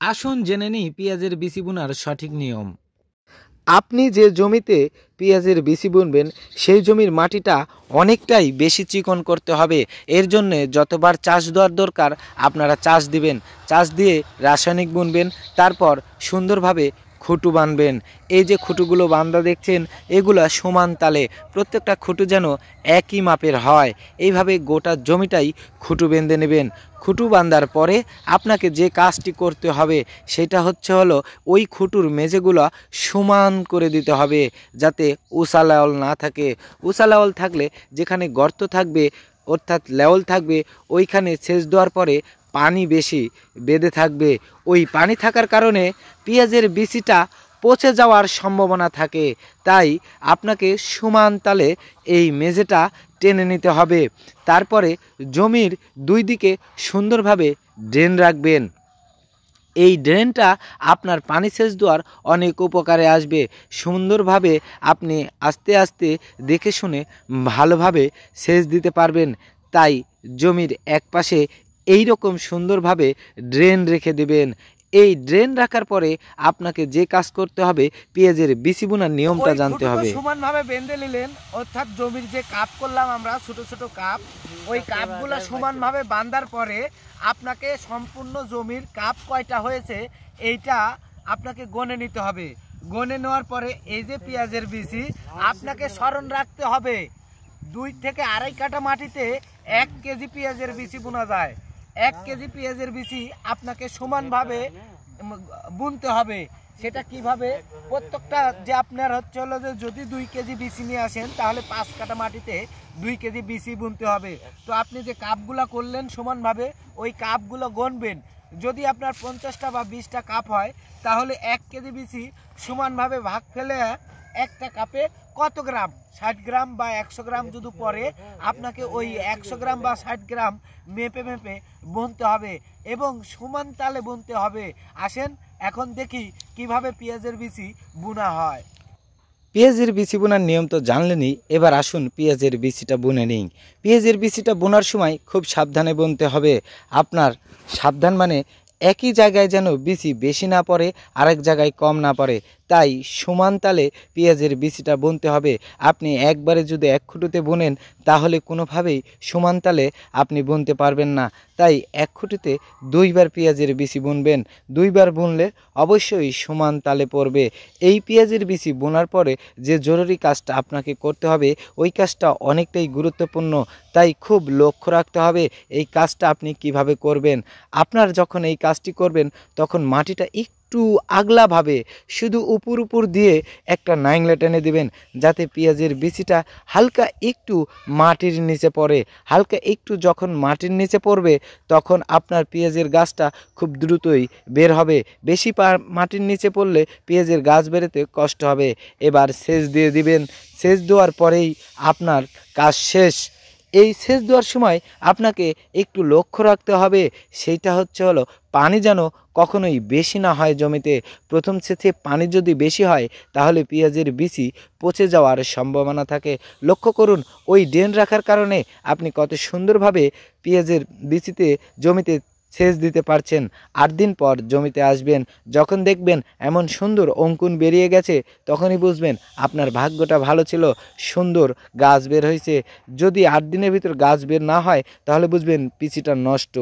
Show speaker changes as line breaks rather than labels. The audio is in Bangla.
আসুন জেনে নিই পেঁয়াজের বিচি বোনার সঠিক নিয়ম।
আপনি যে জমিতে পেঁয়াজের বিচি বুনবেন সেই জমির মাটিটা অনেকটাই বেশি চিকন করতে হবে। এর জন্যে যতবার চাষ দেওয়ার দরকার আপনারা চাষ দিবেন, চাষ দিয়ে রাসায়নিক বুনবেন, তারপর সুন্দরভাবে খুঁটু বাঁধবেন। এই যে খুঁটুগুলো বাঁধা দেখছেন এগুলা সমান তালে, প্রত্যেকটা খুঁটু যেন একই মাপের হয়। এইভাবে গোটা জমিটাই খুঁটু বেঁধে নেবেন। খুঁটু বাঁধার পরে আপনাকে যে কাজটি করতে হবে সেটা হলো ওই খুঁটুর মেঝেগুলো সমান করে দিতে হবে, যাতে উঁচা লেওল না থাকে। উঁচা লেওল থাকলে যেখানে গর্ত থাকবে অর্থাৎ লেওল থাকবে ওইখানে সেচ দেওয়ার পরে পানি বেশি বেঁধে থাকবে। ওই পানি থাকার কারণে পেঁয়াজের বিচিটা পচে যাওয়ার সম্ভাবনা থাকে। তাই আপনাকে সমান তালে এই মেঝেটা টেনে নিতে হবে। তারপরে জমির দুই দিকে সুন্দরভাবে ড্রেন রাখবেন। এই ড্রেনটা আপনার পানি সেচ দেওয়ার অনেক উপকারে আসবে। সুন্দরভাবে আপনি আস্তে আস্তে দেখে শুনে ভালোভাবে সেচ দিতে পারবেন। তাই জমির এক পাশে এই রকম সুন্দরভাবে ড্রেন রেখে দেবেন। এই ড্রেন রাখার পরে আপনাকে যে কাজ করতে হবে পেঁয়াজের বিচি বোনার নিয়মটা জানতে হবে।
সমানভাবে বেঁধে নিলেন, অর্থাৎ জমির যে কাপ করলাম আমরা ছোট ছোট কাপ, ওই কাপগুলো সমানভাবে বাঁধার পরে আপনাকে সম্পূর্ণ জমির কাপ কয়টা হয়েছে এইটা আপনাকে গণে নিতে হবে। গণে নেওয়ার পরে এই যে পেঁয়াজের বিচি আপনাকে স্মরণ রাখতে হবে 2 থেকে 2.5 কাঠা মাটিতে 1 কেজি পেঁয়াজের বিচি বোনা যায়। 1 কেজি পেঁয়াজের বিচি আপনাকে সমানভাবে বুনতে হবে। সেটা কিভাবে? প্রত্যেকটা যে আপনার হলো যে যদি 2 কেজি বিচি নিয়ে আসেন তাহলে 5 কাঠা মাটিতে 2 কেজি বিচি বুনতে হবে। তো আপনি যে কাপগুলো করলেন সমানভাবে ওই কাপগুলো গণবেন। যদি আপনার 50টা বা 20টা কাপ হয় তাহলে 1 কেজি বিচি সমানভাবে ভাগ ফেলে একটা কাপে কত গ্রাম, 60 গ্রাম বা 100 গ্রাম যদি পড়ে আপনাকে ওই 100 গ্রাম বা 60 গ্রাম মেপে মেপে বুনতে হবে এবং সমান তালে বুনতে হবে। আসেন এখন দেখি কিভাবে পেঁয়াজের বিচি বুনা হয়।
পেঁয়াজের বিচি বোনার নিয়ম তো জানলেনই, এবার আসুন পেঁয়াজের বিচিটা বুনে নিই। পেঁয়াজের বিচিটা বোনার সময় খুব সাবধানে বুনতে হবে। আপনার সাবধান মানে একই জায়গায় যেন বিচি বেশি না পড়ে আরেক জায়গায় কম না পড়ে, তাই সমান তালে পেঁয়াজের বিচিটা বুনতে হবে। আপনি একবারে যদি এক খুঁটুতে বুনেন তাহলে কোনোভাবেই সমান তালে আপনি বুনতে পারবেন না। তাই এক খুঁটিতে 2বার পেঁয়াজের বিচি বুনবেন। 2বার বুনলে অবশ্যই সমান তালে পড়বে। এই পেঁয়াজের বিচি বোনার পরে যে জরুরি কাজটা আপনাকে করতে হবে ওই কাজটা অনেকটাই গুরুত্বপূর্ণ, তাই খুব লক্ষ্য রাখতে হবে এই কাজটা আপনি কিভাবে করবেন। আপনার যখন এই কাজটি করবেন তখন মাটিটা একটু আগলাভাবে শুধু উপর দিয়ে একটা নাইংলা টেনে দেবেন, যাতে পেঁয়াজের বিচিটা হালকা একটু মাটির নিচে পড়ে। হালকা একটু যখন মাটির নিচে পড়বে তখন আপনার পেঁয়াজের গাছটা খুব দ্রুতই বের হবে। বেশি মাটির নিচে পড়লে পেঁয়াজের গাছ বেরোতে কষ্ট হবে। এবার সেচ দিয়ে দিবেন। সেচ দেওয়ার পরেই আপনার কাজ শেষ। এই সেচ দেওয়ার সময় আপনাকে একটু লক্ষ্য রাখতে হবে, সেইটা হলো পানি যেন কখনোই বেশি না হয় জমিতে। প্রথম সেচে পানি যদি বেশি হয় তাহলে পেঁয়াজের বিচি পচে যাওয়ার সম্ভাবনা থাকে। লক্ষ্য করুন ওই ড্রেন রাখার কারণে আপনি কত সুন্দরভাবে পেঁয়াজের বিচিতে জমিতে সেচ দিতে পারছেন। 8 দিন পর জমিতে আসবেন, যখন দেখবেন এমন সুন্দর অঙ্কুন বেরিয়ে গেছে তখনই বুঝবেন আপনার ভাগ্যটা ভালো ছিল, সুন্দর গাছ বের হয়েছে। যদি 8 দিনের ভিতর গাছ বের না হয় তাহলে বুঝবেন বিচিটা নষ্ট।